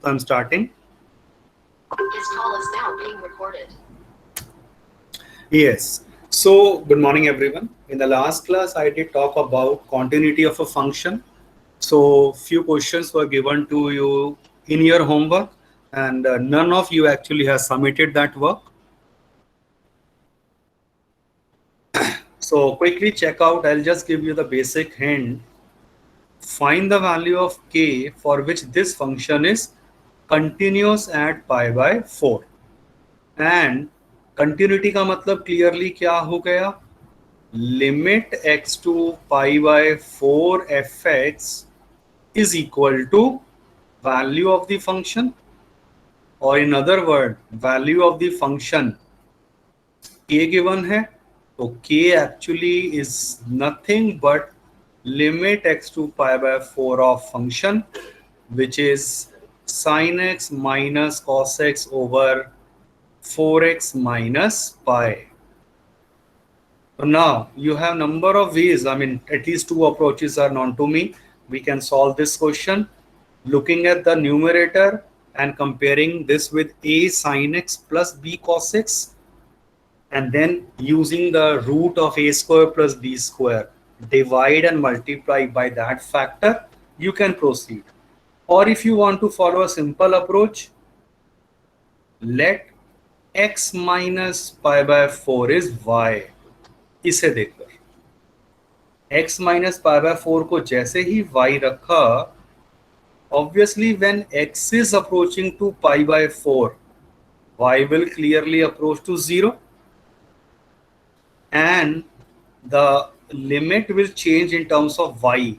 I'm starting. This call is now being recorded. Yes. So, good morning, everyone. In the last class, I did talk about continuity of a function. So, few questions were given to you in your homework, and none of you actually has submitted that work. So, quickly check out. I'll just give you the basic hint. Find the value of k for which this function is continuous at pi by 4. And continuity का मतलब clearly क्या हो गया? Limit x to pi by 4 fx is equal to value of the function, or in other word value of the function k given है, तो k actually is nothing but limit x to pi by 4 of function, which is sin x minus cos x over 4x minus pi. So now you have number of ways, I mean at least two approaches are known to me. We can solve this question looking at the numerator and comparing this with a sin x plus b cos x, and then using the root of a square plus b square, divide and multiply by that factor, you can proceed. Or if you want to follow a simple approach, let x minus pi by 4 is y. इसे देखकर x minus pi by 4 को जैसे ही y रखा, obviously when x is approaching to pi by 4, y will clearly approach to 0, and the limit will change in terms of y.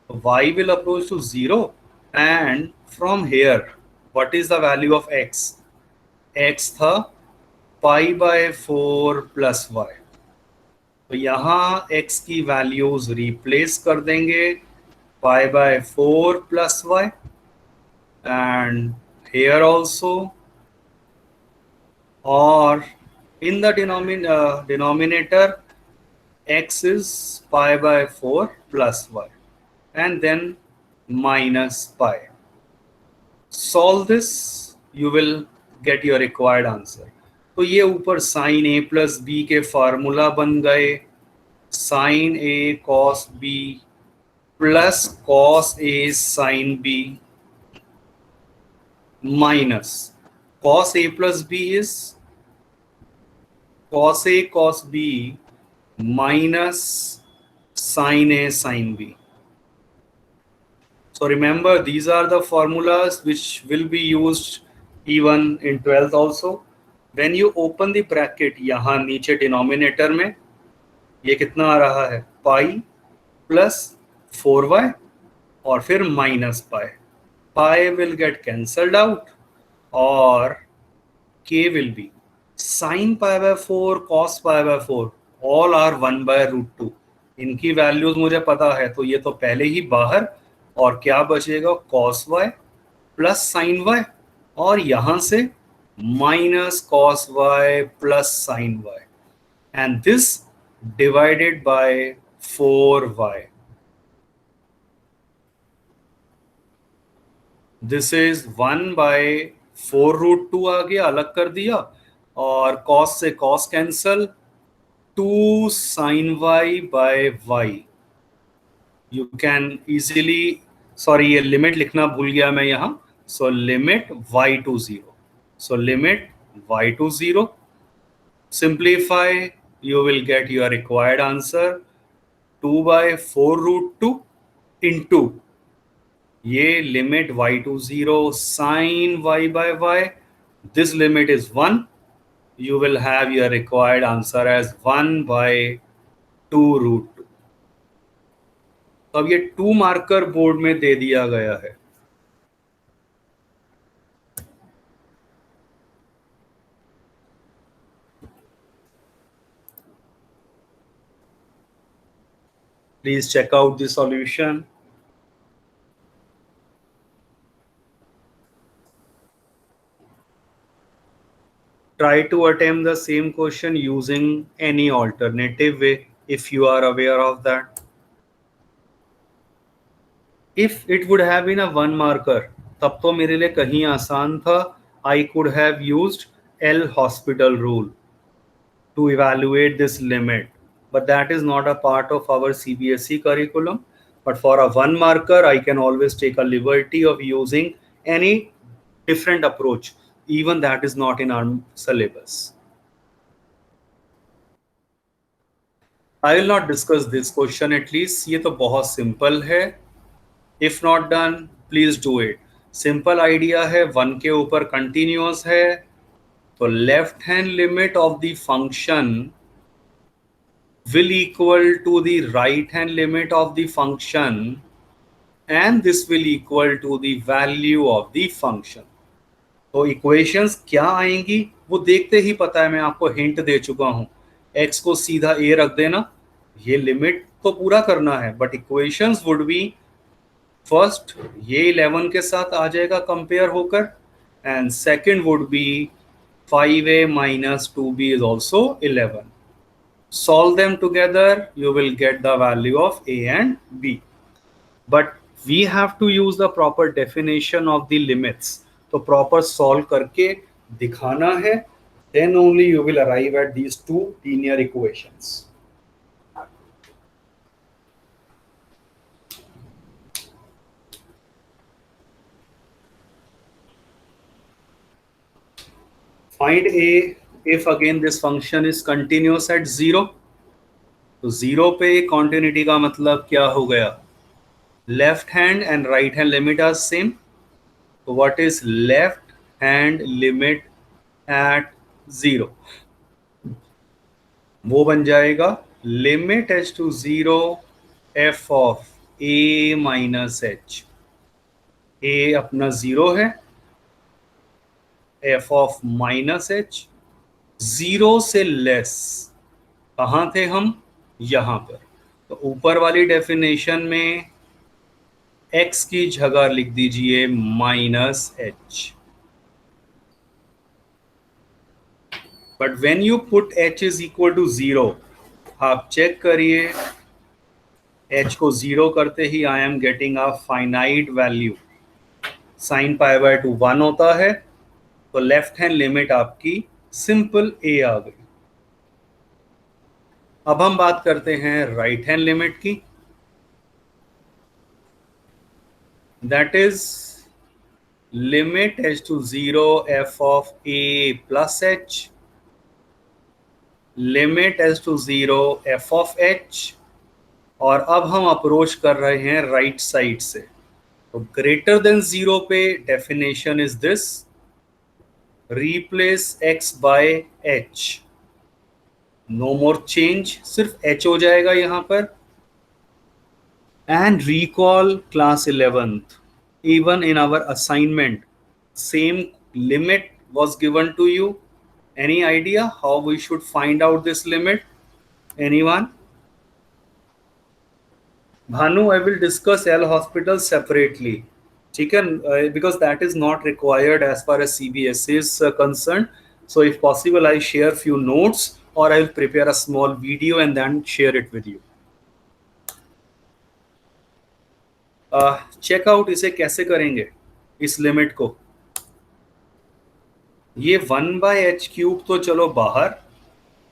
Y will approach to 0, and from here what is the value of x? X था pi by 4 plus y. तो यहाँ x की values replace कर देंगे pi by 4 plus y, and here also, or in the denominator x is pi by 4 plus y, and then minus pi. Solve this, you will get your required answer. तो ये ऊपर sin a plus b के formula बन गए, sin a cos b plus cos a sin b minus cos a plus b is cos a cos b minus sin a sin b. So remember, these are the formulas which will be used even in 12th also. When you open the bracket, यहाँ नीचे denominator में ये कितना आ रहा है, pi plus 4y और फिर minus pi. Pi will get cancelled out, or k will be sin pi by 4 cos pi by 4, all are 1 by root 2. इनकी वैल्यूज मुझे पता है, तो ये तो पहले ही बाहर, और क्या बचेगा cos y plus sin y, और यहां से minus cos y plus sin y, and this divided by 4y. This is 1 by 4 root 2 आ गया, अलग कर दिया, और cos से cos cancel, 2 sin y by y. You can easily, sorry ये लिमिट लिखना भूल गया मैं यहाँ, so limit y to 0, so limit y to 0, simplify, you will get your required answer 2 by 4 root 2 into ये limit y to 0 sin y by y, this limit is 1, you will have your required answer as 1 by 2 root 2. तो अब ये 2 marker board में दे दिया गया है. Please check out the solution. Try to attempt the same question using any alternative way if you are aware of that. If it would have been a 1 marker, तब तो मेरे लिए कहीं आसान था. I could have used L hospital rule to evaluate this limit, but that is not a part of our CBSE curriculum. But for a one marker, I can always take a liberty of using any different approach, even that is not in our syllabus. I will not discuss this question at least. ये तो बहुत simple है. If not done, please do it. Simple idea है, 1 के ऊपर continuous है, तो left hand limit of the function will equal to the right hand limit of the function, and this will equal to the value of the function. तो equations क्या आएंगी वो देखते ही पता है, मैं आपको हिंट दे चुका हूं. x को सीधा a रख देना, ये लिमिट तो पूरा करना है, but equations would be first ये 11 के साथ आ जाएगा कंपेयर होकर, and second would be 5a minus 2b is also 11. Solve them together, you will get the value of a and b. But we have to use the proper definition of the limits. तो proper solve करके दिखाना है, then only you will arrive at these two linear equations. Find a if again this function is continuous at 0. तो 0 पे continuity का मतलब क्या हो गया? Left hand and right hand limit are same. So what is left hand limit at 0? वो बन जाएगा limit h to 0 f of a minus h. a अपना 0 है, f of minus h 0 से लेस. कहाँ थे हम? यहाँ पर. तो ऊपर वाली डेफिनेशन में x की जगह लिख दीजिए minus h. But when you put h is equal to 0, आप चेक करिए h को 0 करते ही I am getting a finite value. Sine pi by 2 1 होता है, तो लेफ्ट हैंड लिमिट आपकी सिंपल a आ गई. अब हम बात करते हैं राइट हैंड लिमिट की. That is limit h to 0 f of a plus h, लिमिट h to 0 f of h, और अब हम अप्रोच कर रहे हैं राइट साइड से. तो ग्रेटर देन 0 पे definition is this, replace x by h. No more change, सिर्फ h हो जाएगा यहां पर. And recall class 11th, even in our assignment same limit was given to you. Any idea how we should find out this limit? Anyone? Bhanu, I will discuss L hospital separately. ठीक है, because that is not required as far as CBSE is concerned. So if possible, I share few notes or I will prepare a small video and then share it with you. Check out इसे कैसे करेंगे इस limit को. ये 1/h³ तो चलो बाहर,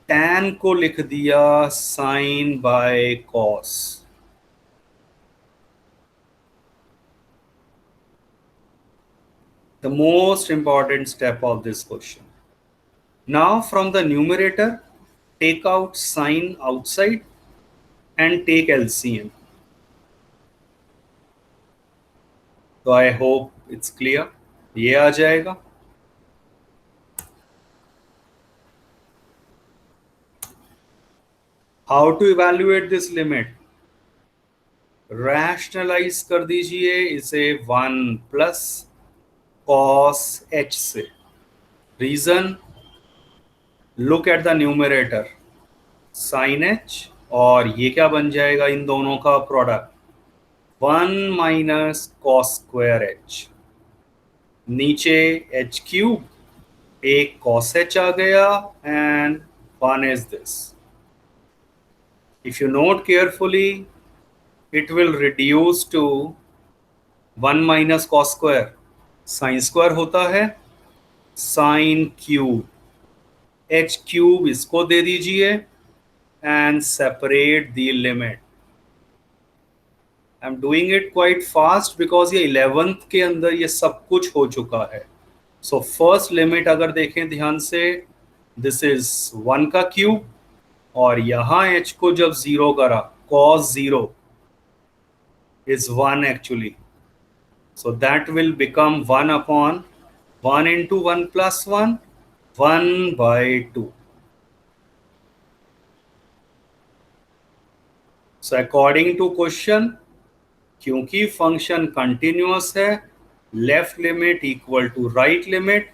tan को लिख दिया sin by cos. The most important step of this question. Now from the numerator, take out sin outside and take LCM. तो आई होप इट्स क्लियर. ये आ जाएगा. How to evaluate this limit? Rationalise कर दीजिए इसे 1 plus cos h से. Reason, look at the numerator, sin h, और ये क्या बन जाएगा इन दोनों का product, 1 minus cos square h. नीचे h³, एक cos h आ गया, and 1 is this. If you note carefully, it will reduce to 1 minus cos square. Sine square होता है साइन क्यूब, एच क्यूब इसको दे दीजिए and separate the limit. I am doing it quite fast because ये 11th के अंदर ये सब कुछ हो चुका है. सो फर्स्ट लिमिट अगर देखें ध्यान से, दिस इज 1 का क्यूब, और यहां h को जब जीरो करा, cos 0 is 1 actually. So that will become 1 upon 1 into 1 plus 1, 1 by 2. So according to question, क्योंकि फंक्शन कंटिन्यूअस है, left limit equal to right limit,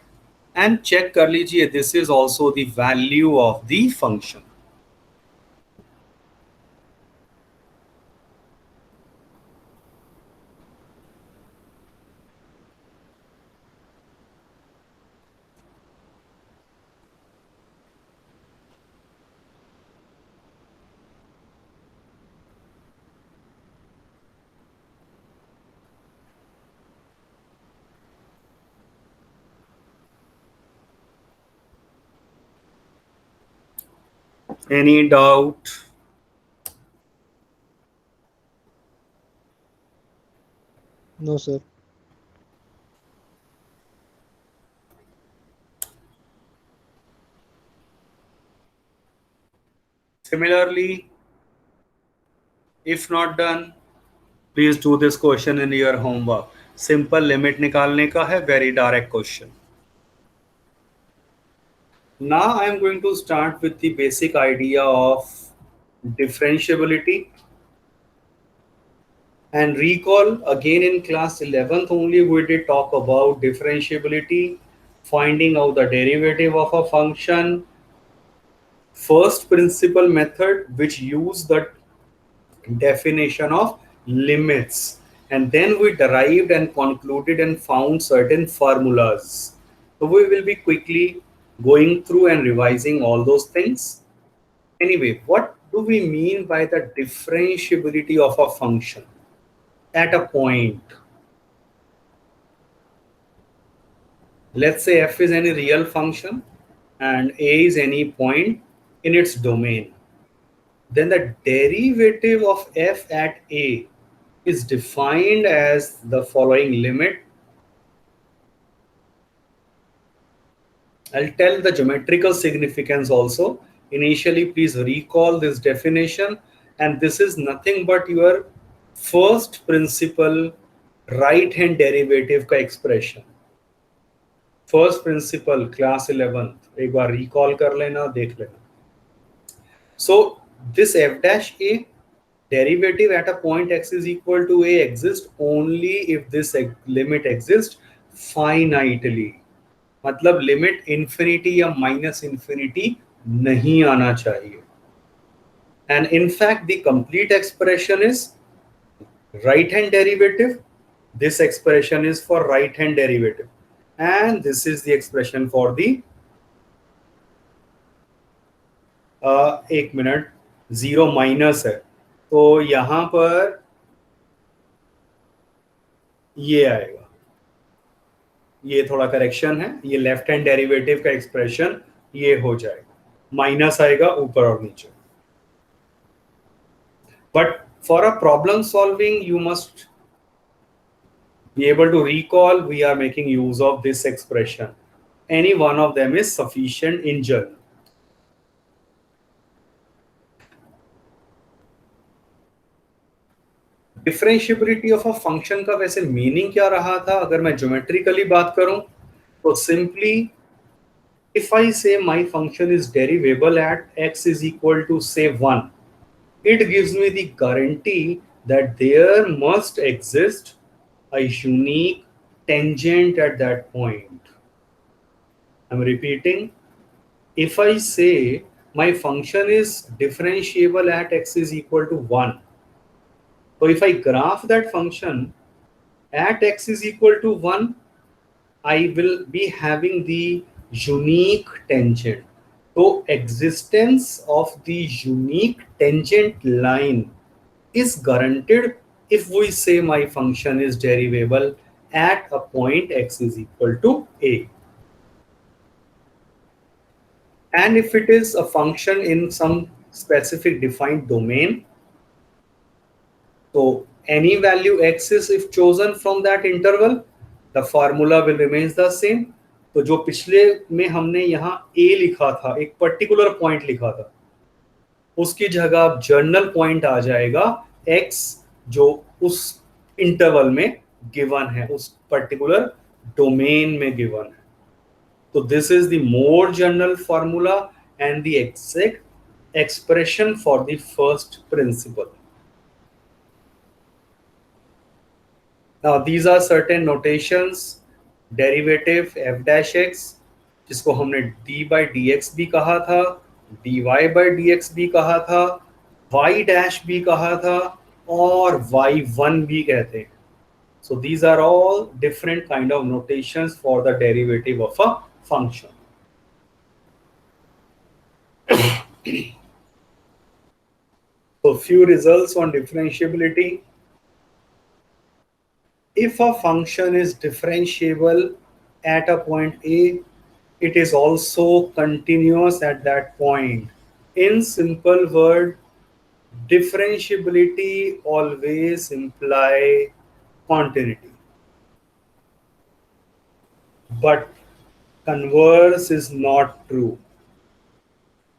and check कर लीजिए this is also the value of the function. Any doubt? No, sir. Similarly, if not done, please do this question in your homework. Simple limit निकालने का है, very direct question. Now I am going to start with the basic idea of differentiability. And recall again in class 11th only we did talk about differentiability, finding out the derivative of a function, first principle method which use the definition of limits, and then we derived and concluded and found certain formulas. So we will be quickly going through and revising all those things. Anyway, what do we mean by the differentiability of a function at a point? Let's say f is any real function and a is any point in its domain. Then the derivative of f at a is defined as the following limit. I'll tell the geometrical significance also. Initially, please recall this definition, and this is nothing but your first principle right hand derivative का expression. First principle class 11th एक बार recall कर लेना, देख लेना. So this f dash a derivative at a point x is equal to a exists only if this limit exists finitely. मतलब limit infinity या minus infinity नहीं आना चाहिए. And in fact the complete expression is right hand derivative. This expression is for right hand derivative, and this is the expression for the एक minute, zero minus है तो यहां पर ये आएगा, ये थोड़ा करेक्शन है, ये लेफ्ट हैंड डेरिवेटिव का एक्सप्रेशन ये हो जाएगा, माइनस आएगा ऊपर और नीचे. But for a problem solving you must be able to recall we are making use of this expression. Any one of them is sufficient in general. Differentiability of a function का वैसे meaning क्या रहा था अगर मैं geometrically बात करूं तो simply if I say my function is derivable at x is equal to say 1, it gives me the guarantee that there must exist a unique tangent at that point. I'm repeating, if I say my function is differentiable at x is equal to 1, so if I graph that function at x is equal to 1, I will be having the unique tangent. So existence of the unique tangent line is guaranteed if we say my function is derivable at a point x is equal to a. And if it is a function in some specific defined domain, so any value x is if chosen from that interval, the formula will remains the same. तो जो पिछले में हमने यहाँ a लिखा था, एक particular point लिखा था, उसकी जगह अब जर्नल पॉइंट आ जाएगा x जो उस इंटरवल में गिवन है, उस पर्टिकुलर डोमेन में गिवन है. तो this is the more general formula and the exact expression for the first principle. Now these are certain notations. Derivative f dash x जिसको हमने d by dx भी कहा था, dy by dx भी कहा था, y dash भी कहा था और y1 भी कहते हैं. So these are all different kind of notations for the derivative of a function. So few results on differentiability. If a function is differentiable at a point A, it is also continuous at that point. In simple word, differentiability always imply continuity. But converse is not true.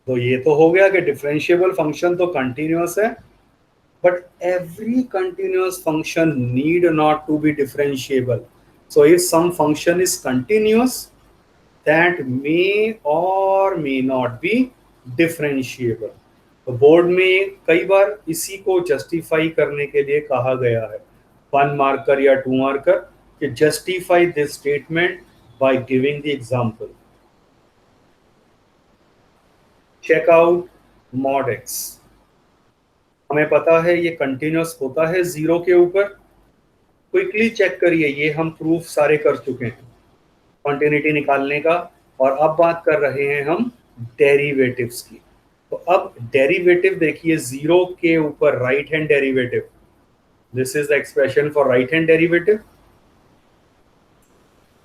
तो ये तो हो गया कि differentiable function तो continuous है, but every continuous function need not to be differentiable. So if some function is continuous, that may or may not be differentiable. तो board में कई बार इसी को जस्टिफाई करने के लिए कहा गया है, 1 मार्कर या 2 मार्कर, कि justify this statement by giving the example. Check out mod x. हमें पता है ये कंटिन्यूस होता है 0 के ऊपर. क्विकली चेक करिए, ये हम प्रूफ सारे कर चुके हैं कंटिन्यूटी निकालने का, और अब बात कर रहे हैं हम डेरिवेटिव्स की. तो अब डेरिवेटिव देखिए 0 के ऊपर right hand derivative. This is the expression for right hand derivative.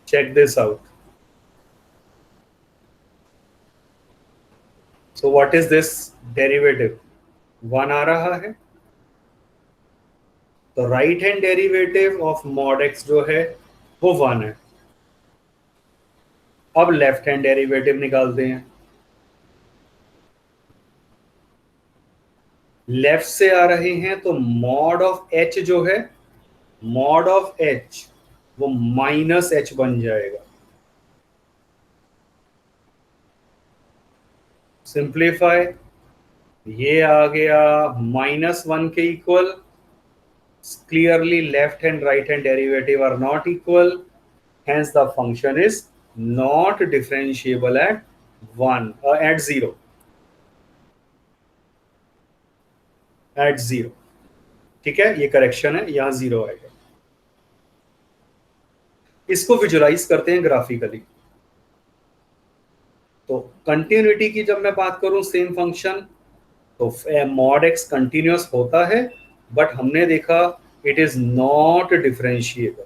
Check this out. So what is this derivative? 1 आ रहा है. तो right hand derivative of mod x जो है वो 1 है. अब लेफ्ट हैंड डेरिवेटिव निकालते हैं. लेफ्ट से आ रहे हैं तो mod ऑफ h जो है, mod ऑफ h वो माइनस h बन जाएगा. सिंप्लीफाई, ये आ गया -1 के equal. Clearly left and right hand derivative are not equal, hence the function is not differentiable at 0. At 0. ठीक है, ये करेक्शन है, यहां 0 आएगा. इसको विजुलाइज करते हैं ग्राफिकली. तो कंटिन्यूटी की जब मैं बात करूं सेम फंक्शन, तो mod x कंटिन्यूस होता है, बट हमने देखा इट इज नॉट डिफरेंशिएबल.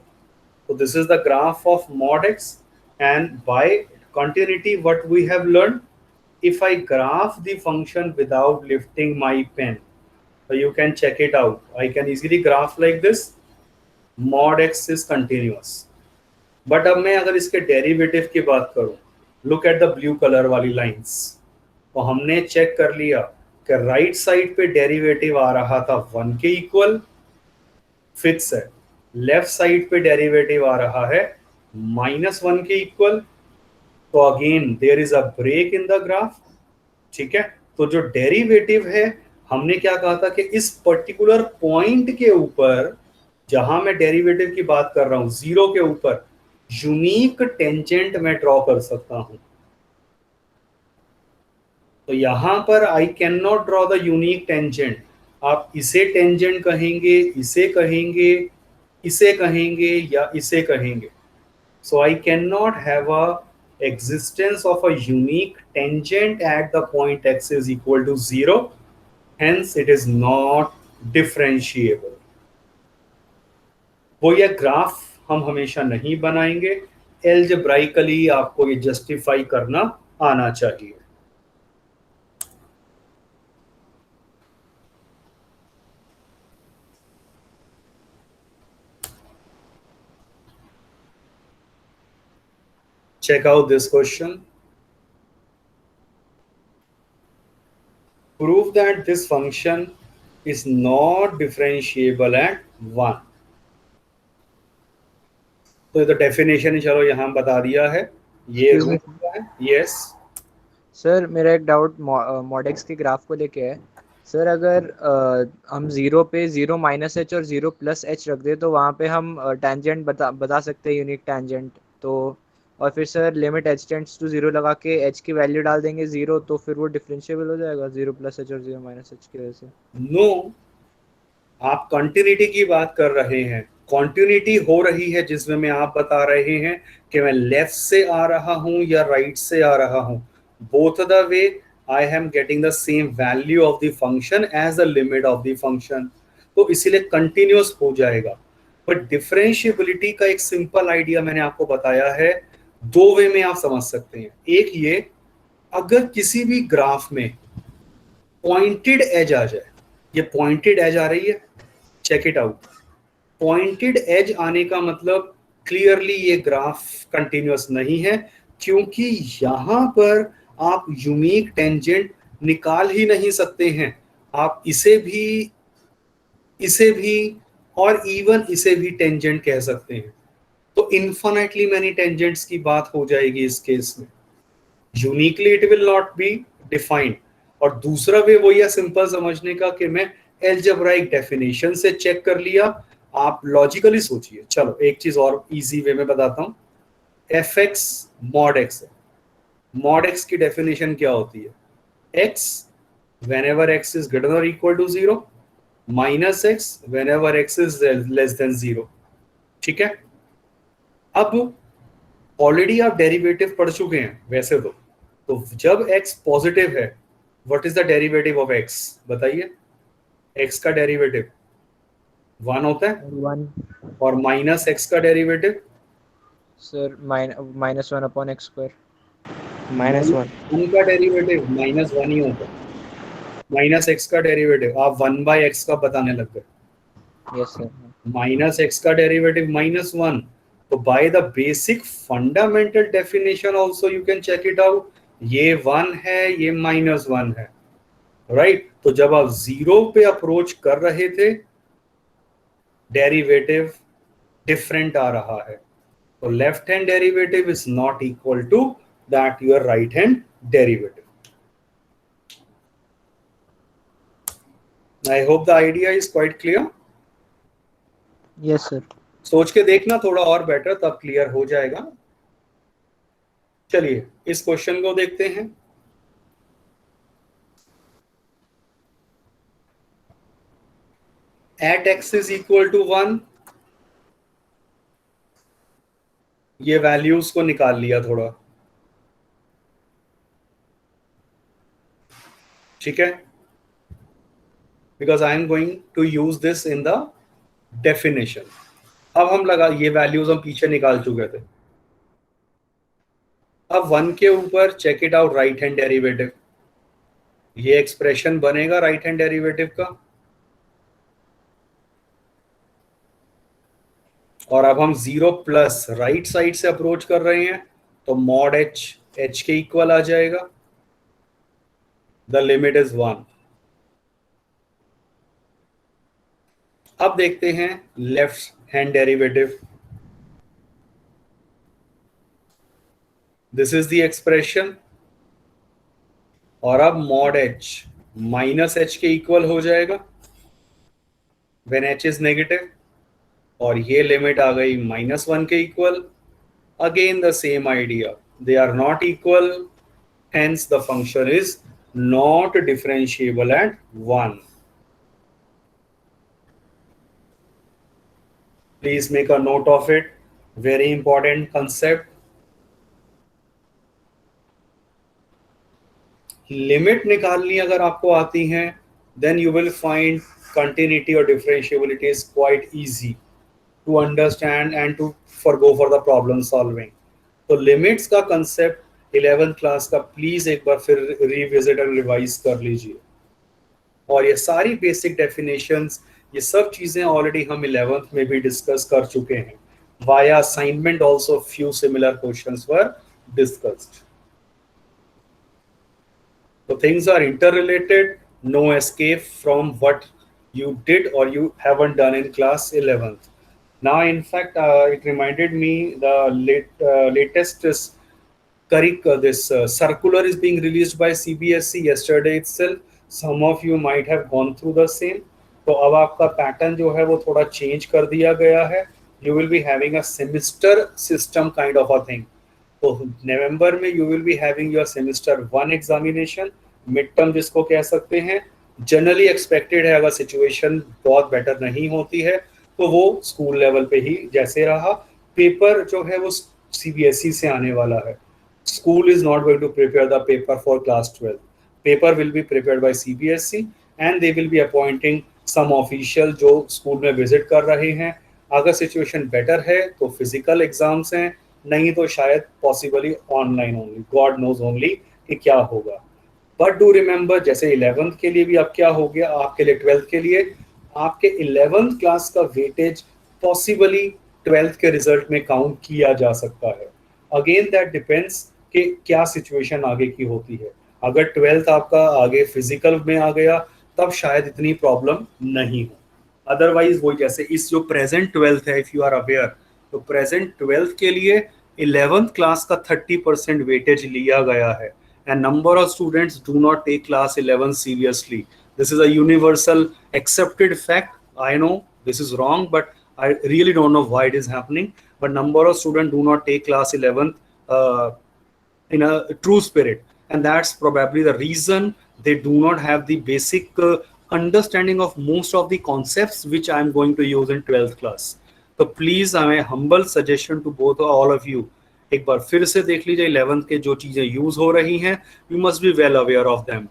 तो this is the graph of mod x, and by continuity what we have learn, if I graph the function without lifting my pen, so you can check it out. I can easily graph like this. mod x is continuous. But अब मैं अगर इसके derivative की बात करूं, look at the blue colour वाली lines. तो हमने चेक कर लिया कि राइट साइड पे डेरिवेटिव आ रहा था 1 के इक्वल, फिक्स है. लेफ्ट साइड पे डेरिवेटिव आ रहा है -1 के इक्वल. तो again there is a break in the graph. ठीक है, तो जो डेरिवेटिव है, हमने क्या कहा था कि इस पर्टिकुलर पॉइंट के ऊपर, जहां मैं डेरिवेटिव की बात कर रहा हूं 0 के ऊपर, यूनिक टेंजेंट मैं ड्रॉ कर सकता हूं. तो यहां पर आई can not draw the unique tangent. आप इसे टेंजेंट कहेंगे, इसे कहेंगे, इसे कहेंगे या इसे कहेंगे. So I can not have a existence of a unique tangent at the point x is equal to 0, hence it is not differentiable. वो ये ग्राफ हम हमेशा नहीं बनाएंगे, एल्जेब्राइकली आपको ये जस्टिफाई करना आना चाहिए। Check out this question. Prove that this function is not differentiable at 1. तो ये तो डेफिनेशन ही चलो यहाँ बता दिया है, ये Excuse me. रूल है। यस सर मेरा एक डाउट मॉडेक्स के ग्राफ को लेके है। सर अगर हम 0 पे 0 माइनस एच और 0 प्लस एच रख दे तो वहाँ पे हम टेंजेंट बता सकते हैं, यूनिक टेंजेंट। तो और फिर sir limit h tends to 0 लगा के एच की वैल्यू डाल देंगे 0, तो फिर वो डिफरेंशिएबल हो जाएगा 0 प्लस एच और 0 माइनस एच की वजह से। नो, आप कंटिन्यूटी की बात कर रहे हैं, कंटिन्यूटी हो रही है जिसमें में आप बता रहे हैं कि मैं लेफ्ट से आ रहा हूं या राइट से आ रहा हूं, both the way I am getting the same value of the function as the limit of the function, तो इसीलिए कंटिन्यूअस हो जाएगा। बट डिफरेंशिएबिलिटी का एक सिंपल आइडिया मैंने आपको बताया है, दो वे में आप समझ सकते हैं। एक ये, अगर किसी भी ग्राफ में पॉइंटेड एज आ जाए, ये पॉइंटेड एज आ रही है, check it out. Pointed edge आने का मतलब क्लियरली ये ग्राफ कंटिन्यूअस नहीं है, क्योंकि यहां पर आप यूनिक टेंजेंट निकाल ही नहीं सकते हैं। आप इसे भी और इवन इसे भी टेंजेंट कह सकते हैं, तो इन्फिनिटली मैनी टेंजेंट्स की बात हो जाएगी इस केस में। Uniquely it will not be defined. और दूसरा वे वही है सिंपल समझने का कि मैं एल्जेब्राइक डेफिनेशन से चेक कर लिया। आप लॉजिकली सोचिए, चलो एक चीज और इजी वे में बताता हूं। एफ एक्स मॉड एक्स है, मॉड एक्स की डेफिनेशन क्या होती है? X whenever x is greater than or equal to 0, minus x whenever x is less than 0। ठीक है, अब ऑलरेडी आप डेरिवेटिव पढ़ चुके हैं वैसे तो जब x पॉजिटिव है, what is the derivative of x बताइए? x का डेरिवेटिव 1 होता है, 1 और माइनस x का derivative sir minus 1 upon x square. -1 का डेरिवेटिव -1 ही होता है। माइनस x का डेरिवेटिव आप 1/x का बताने लग गए। Yes sir. माइनस x का डेरिवेटिव -1, तो by the basic fundamental definition also you can check it out, ये 1 है, ये -1 है, राइट? तो जब आप 0 पे अप्रोच कर रहे थे, डेरिवेटिव डिफरेंट आ रहा है, तो left hand derivative is not equal to that your right hand derivative. I hope the idea is quite clear. Yes sir. सोच के देखना थोड़ा और बेटर, तब क्लियर हो जाएगा। चलिए इस क्वेश्चन को देखते हैं। At x is equal to 1, ये वैल्यूज को निकाल लिया थोड़ा, ठीक है, because I am going to use this in the definition. अब हम लगा, ये वैल्यूज हम पीछे निकाल चुके थे। अब 1 के ऊपर check it out right hand derivative, ये एक्सप्रेशन बनेगा राइट हैंड डेरिवेटिव का। और अब हम 0 प्लस राइट साइड से अप्रोच कर रहे हैं, तो मॉड एच के इक्वल आ जाएगा, द लिमिट इज 1। अब देखते हैं left hand derivative, this is the expression, और अब मॉड एच माइनस एच के इक्वल हो जाएगा व्हेन एच इज नेगेटिव, और ये लिमिट आ गई -1 के इक्वल। Again the same idea, they are not equal, hence the function is not differentiable at 1। Please make a note of it, very important concept। Limit निकालनी अगर आपको आती हैं, then you will find continuity और differentiability is quite easy। to understand and to forgo for the problem solving. तो limits का concept 11th class का please एक बार फिर रिविजिट और रिवाइज कर लीजिए। और ये सारी बेसिक डेफिनेशंस, ये सब चीजें ऑलरेडी हम 11th में भी डिस्कस कर चुके हैं। Via assignment also few similar questions were discussed. So things are interrelated, no escape from what you did or you haven't done in class 11th. Now, in fact, it reminded me the latest is this circular is being released by CBSE yesterday itself. Some of you might have gone through the same. तो अब आपका pattern जो है वो थोड़ा change कर दिया गया है। You will be having a semester system kind of a thing. तो नवंबर में you will be having your semester 1 examination, mid term जिसको कह सकते हैं। जनरली एक्सपेक्टेड है, अगर सिचुएशन बहुत बेटर नहीं होती है तो वो स्कूल लेवल पे ही जैसे रहा। पेपर जो है वो सीबीएसई से आने वाला है। School is not going to prepare the paper for class 12। Paper will be prepared by CBSE and they will be appointing some official जो स्कूल में विजिट कर रहे हैं। अगर सिचुएशन बेटर है तो फिजिकल एग्जाम्स हैं, नहीं तो शायद possibly online only, God knows only कि क्या होगा। बट डू रिमेंबर, जैसे 11th के लिए भी अब क्या हो गया, आपके लिए 12th के लिए आपके 11th क्लास का वेटेज पॉसिबली 12th के रिजल्ट में काउंट किया जा सकता है। अगेन दैट डिपेंड्स कि क्या सिचुएशन आगे की होती है। अगर 12th आपका आगे फिजिकल में आ गया तब शायद इतनी प्रॉब्लम नहीं हो। अदरवाइज वही जैसे इस जो प्रेजेंट 12th है, इफ यू आर अवेयर, तो प्रेजेंट 12th के लिए 11th क्लास का 30% वेटेज लिया गया है and number of students do not take class 11 seriously. This is a universal accepted fact. I know this is wrong but I really don't know why it is happening, but number of students do not take class 11th in a true spirit, and that's probably the reason they do not have the basic understanding of most of the concepts which I am going to use in 12th class. So please, my humble suggestion to both all of you, एक बार फिर से देख लीजिए 11th के जो चीजें use हो रही हैं, you must be well aware of them.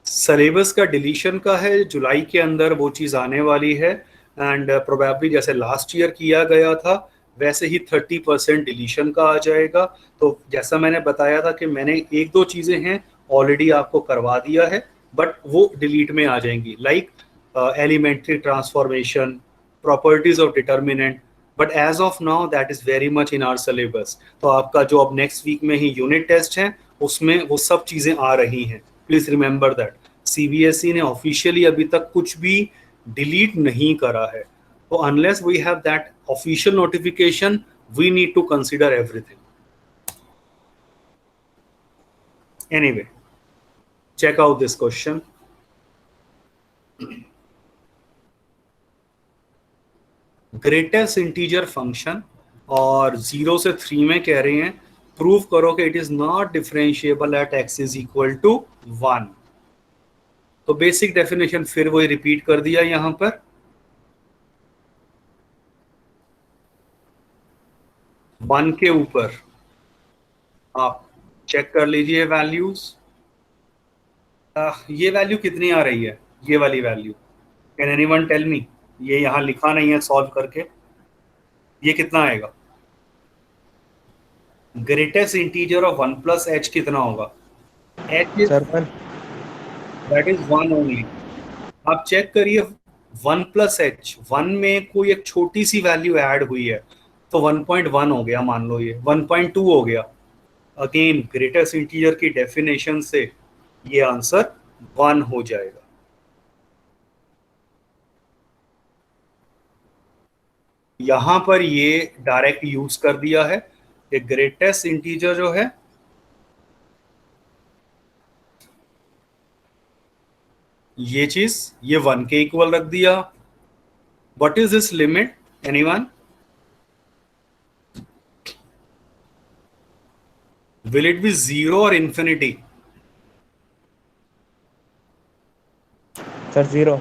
Syllabus का डिलीशन का है, जुलाई के अंदर वो चीज़ आने वाली है एंड प्रोबेबली जैसे लास्ट ईयर किया गया था वैसे ही 30% डिलीशन का आ जाएगा। तो जैसा मैंने बताया था कि मैंने एक दो चीज़ें हैं ऑलरेडी आपको करवा दिया है बट वो डिलीट में आ जाएंगी, like elementary transformation, properties of determinant, but as of now that is very much in our syllabus. तो आपका जो अब नेक्स्ट वीक में ही यूनिट टेस्ट है उसमें वो सब चीज़ें आ रही हैं। प्लीज रिमेंबर दैट सीबीएसई ने ऑफिशियली अभी तक कुछ भी डिलीट नहीं करा है, तो unless we have that official notification we need to consider everything. Anyway, check out this question. Greatest integer function और 0 से 3 में कह रहे हैं प्रूव करो कि it is not differentiable at x is equal to 1। तो बेसिक डेफिनेशन फिर वही रिपीट कर दिया यहां पर। वन के ऊपर आप चेक कर लीजिए वैल्यूज। ये वैल्यू कितनी आ रही है, ये वाली value, can anyone tell me? ये यहां लिखा नहीं है सॉल्व करके, ये कितना आएगा? Greatest integer of 1 plus H कितना होगा? H is that is 1 only. आप चेक करिए 1 प्लस एच, 1 में कोई एक छोटी सी वैल्यू ऐड हुई है तो 1.1 हो गया, मान लो ये 1.2 हो गया। अगेन ग्रेटेस्ट इंटीजर की डेफिनेशन से ये आंसर 1 हो जाएगा। यहां पर ये डायरेक्ट यूज कर दिया है कि ग्रेटेस्ट इंटीजर जो है ये चीज, ये 1 के इक्वल रख दिया। What is this limit, anyone? Will it be 0 और infinity? Sir 0।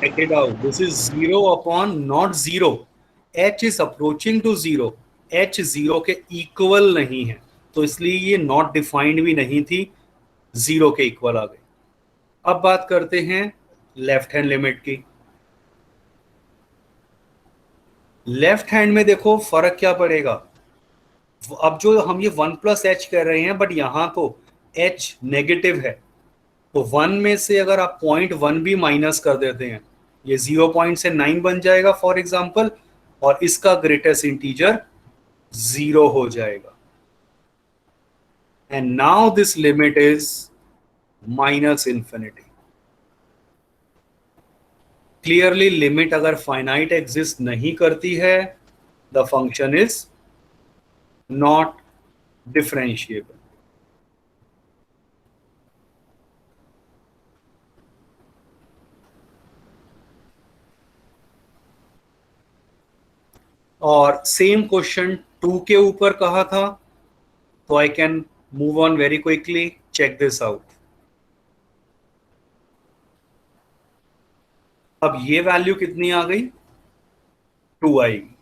Check it out. This is 0 upon not 0. H is approaching to 0. H 0 के इक्वल नहीं है, तो इसलिए ये नॉट डिफाइंड भी नहीं थी, 0 के इक्वल आ गई। अब बात करते हैं लेफ्ट हैंड लिमिट की। लेफ्ट हैंड में देखो फर्क क्या पड़ेगा, अब जो हम ये 1 + h कर रहे हैं बट यहां तो h नेगेटिव है, तो 1 में से अगर आप 0.1 भी माइनस कर देते हैं, ये 0.9 बन जाएगा फॉर एग्जाम्पल, और इसका ग्रेटेस्ट इंटीजर 0 हो जाएगा। And now this limit is -∞। Clearly limit अगर फाइनाइट एग्जिस्ट नहीं करती है, the function is not differentiable. और सेम क्वेश्चन 2 के ऊपर कहा था, तो I can move on very quickly, check this out. अब ये वैल्यू कितनी आ गई, 2 आएगी।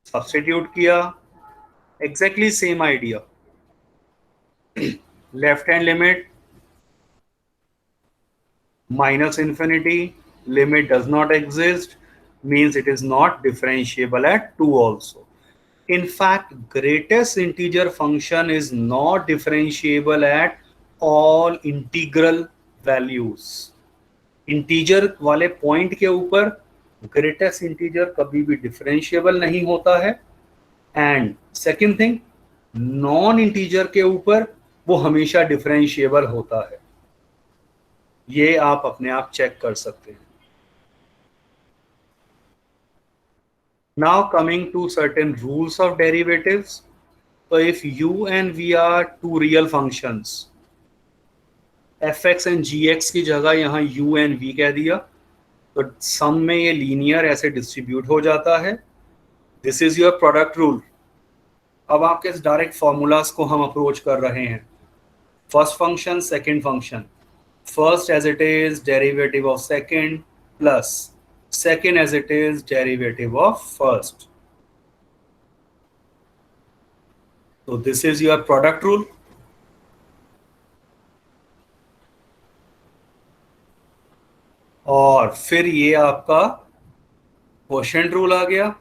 सब्स्टिट्यूट किया, exactly same idea. Left hand limit -∞, limit does not exist, means it is not differentiable at 2 also. In fact, greatest integer function is not differentiable at all integral values. Integer वाले point के ऊपर greatest integer कभी भी differentiable नहीं होता है, and second thing, non integer के ऊपर वो हमेशा डिफरेंशिएबल होता है। ये आप अपने आप चेक कर सकते हैं। Now coming to certain rules of derivatives. So if u and v are two real functions, fx and gx की जगह यहाँ u and v कह दिया, तो सम में ये लीनियर ऐसे डिस्ट्रीब्यूट हो जाता है। This is your product rule. अब आपके इस डायरेक्ट फॉर्मूलाज को हम अप्रोच कर रहे हैं। First function, second function, first as it is derivative of second plus second as it is derivative of first. So this is your product rule. और फिर ये आपका क्वोशिएंट रूल आ गया।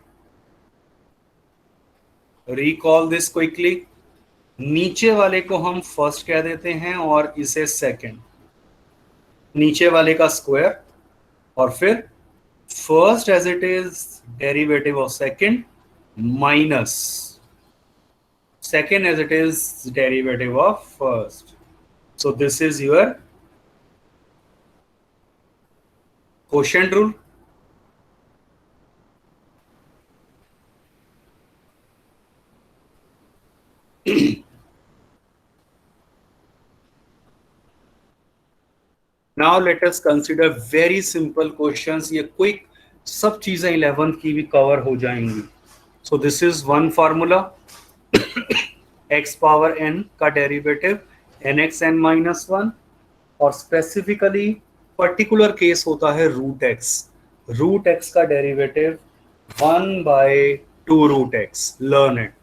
Recall this quickly. नीचे वाले को हम फर्स्ट कह देते हैं और इसे सेकंड, नीचे वाले का स्क्वायर, और फिर first as it is derivative of second minus second as it is derivative of first. So this is your quotient rule. Now let us consider very simple questions. ये क्विक सब चीजें 11th की भी cover हो जाएंगी। So this is one formula, x power n का derivative nx n minus 1, और specifically particular case होता है रूट x। रूट x का derivative 1/2√x। Learn it.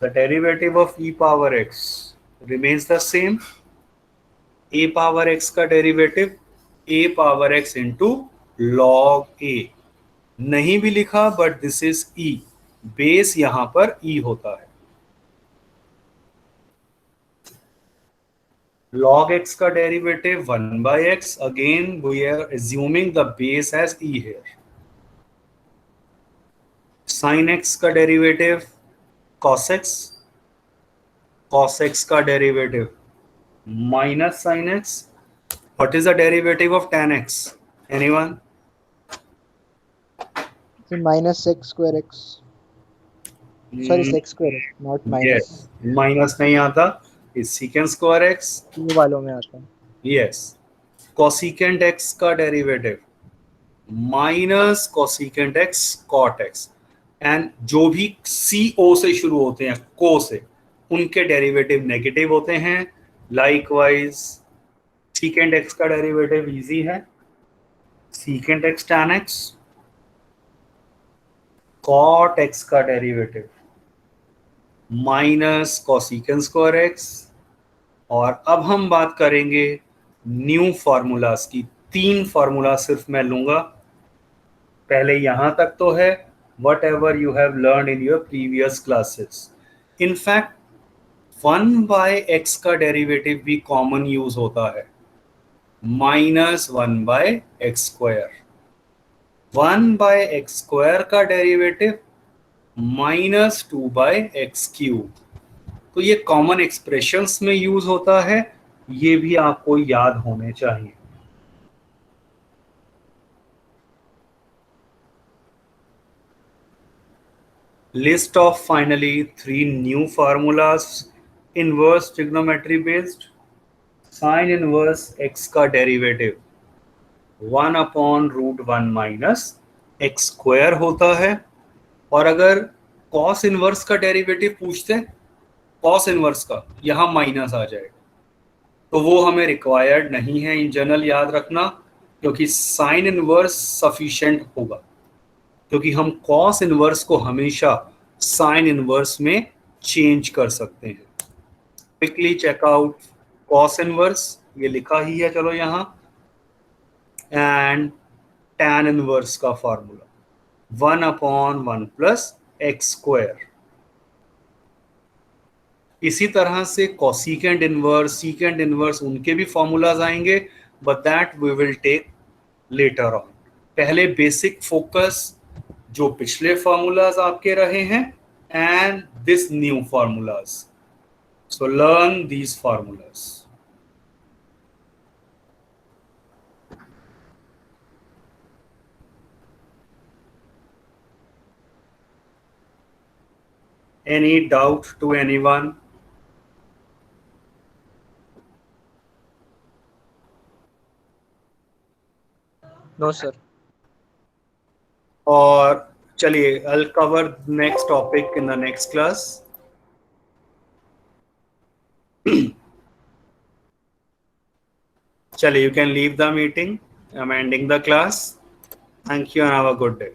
The derivative of e power x remains the same. a power x का derivative a power x into log a। नहीं भी लिखा but this is e, base यहां पर e होता है। log x का डेरिवेटिव 1/x, again we are assuming the base as e here. sin x का derivative cos x, cos x का derivative minus sin x. What is the derivative of tan x? Anyone? So minus sec square x. Sorry, sec square x, not minus. Yes. Minus नहीं आता, is secant square x. ये वालों में आता है। Yes. Cosecant x का derivative minus cosecant x cot x. And जो भी co से शुरू होते हैं, को से, उनके डेरिवेटिव नेगेटिव होते हैं। लाइकवाइज secant x का डेरिवेटिव इजी है, secant x tan x। cot x का derivative minus cosecant square x और अब हम बात करेंगे न्यू फार्मूलाज की। 3 फार्मूला सिर्फ मैं लूंगा। पहले यहां तक तो है what ever you have learn in your previous classes. In fact 1/x का डेरिवेटिव भी कॉमन यूज होता है, -1/x²। 1/x² का डेरिवेटिव -2/x³। तो ये कॉमन एक्सप्रेशंस में यूज होता है, ये भी आपको याद होने चाहिए। List of finally 3 new formulas inverse trigonometry based। sin inverse x का डेरिवेटिव 1/√1 - होता है। और अगर cos इनवर्स का डेरिवेटिव पूछते, cos इनवर्स का यहां माइनस आ जाएगा, तो वो हमें रिक्वायर्ड नहीं है इन जनरल, याद रखना, क्योंकि साइन इनवर्स सफिशिएंट होगा, क्योंकि हम कॉस इनवर्स को हमेशा साइन इनवर्स में चेंज कर सकते हैं। क्विकली चेकआउट कॉस इनवर्स, ये लिखा ही है, चलो यहाँ, एंड tan इनवर्स का फॉर्मूला 1/1 + x²। इसी तरह से कॉसिकेंड इनवर्स, सीकेंड इनवर्स, उनके भी फॉर्मूलाज आएंगे, but that we will take later on. पहले बेसिक फोकस जो पिछले फॉर्मूलाज आपके रहे हैं and this new formulas. So learn these formulas. Any doubt to anyone? No sir. और चलिए, I'll cover next topic in the next class. चलिए, you can leave the meeting. I'm ending the class. Thank you and have a good day.